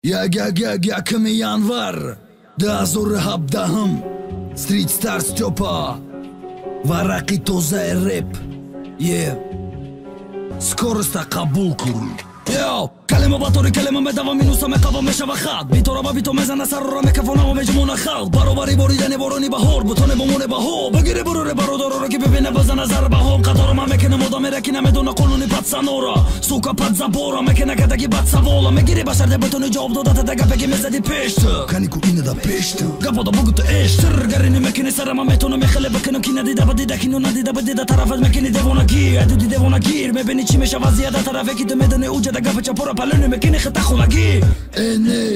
Якими январ 2017 Street Stars Степа Вараки тоза рэп Скорость кабул кун كلمة بطوري كلمة مدفع منوسا مقابا مشابه خاد بیتورا با بیتو مزن سر را مکفونا و مجمونا خلق برو باری بریدن برونی بهار بتونه بمونه بهو بگیری برو برو دارو که ببینه بزن نظر بهو قطار ما مکنه مدام رکنه میدونه قانونی پد سنورا سوکا پد زبورا مکنه کدکی بد سوالا میگیری بشر ده بتونه جواب داده تا گپکی مزدی پیشت کنیکو اینه دا پیشت گپا دا بگو تو اشتر گرینی مکنه سر ما میتونه میخله بکنم کی ندیده بدیده کی ندیده بدیده طرفت مکنی دیوونگی ادودی دیوونگیر میبینی چی میشه وضعیت طرفی که تو میدونه اوجه دا گپ چپورا پلونه میکنی خطا خونگی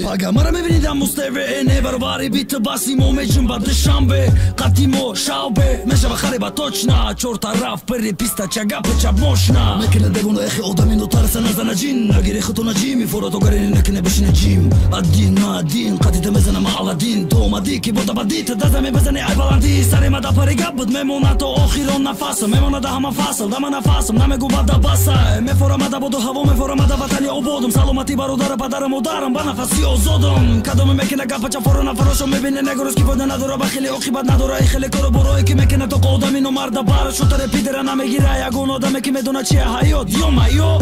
پاگا مرا میبینیدم مستوی برو باری بیت باسی مومجم با دشنبه قدیمو شاوبه میشه بخری با точно چور طرف پری پیستا چگا پچا موشنا میکنه دیوونو اخی آدمی نو ترسه نزنه جین نگیری خطو نجیمی فورتو گرینی نکنه بشینه جیم الدین ما الدین قدیده میزنه ما علادین تو اومدی که بودا بدیت دزمه بزنی ای بلندی سری ما دا پری گبود میمونه تو آخرون نفسم میمونه دا همه فصل دا من نفسم نمیگو بدا بسه میفورم دا بودو هوا میفورم دا وطنی عبودم سلامتی برادر پدرم و دارم با نفسی آزادم کدوم میکنه گپا چفارو نفراشو میبینه نگروز که بوده نداره بخیلی عاقبت نداره ای خیلی کارو بروی که میکنه تو قادم اینو مرد بارشو تره پیدره نمیگیره یگون آدمه که میدونه چیه حیات یو مایو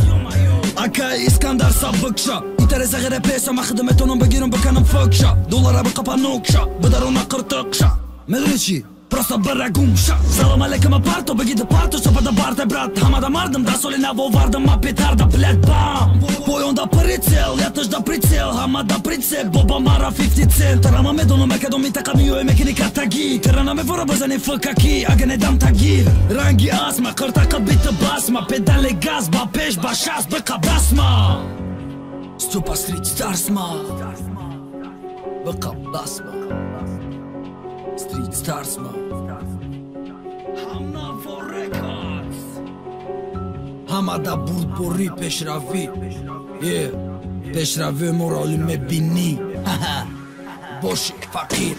اکای اسکندر سبکشا اینترس غیر پیسه من خدمتونم بگیرم بکنم فکشا دولاره بقپا نوکشا بدارون قرتقشا میدونی چی Просто барагумша Салам алейкум апарто бегиде парто Что пода барте брат Хамада мардам да соли наво вардам а петарда блять бам Бой он да прицел Я теж да прицел Хамада прицеп Боба мара 50 цент Рама медоно мекадо ми така мио е мекини катаги Терана ме вора базане факаки Ага не дам тагир Ранги асма Картака бита басма Педале газ Ба пеш ба шас Бека басма Стопа Street Stars ма Бека басма Street Stars ma Hamna for records Hamada burd peshravi Yeah Peshravi morali me bini Boshi fakir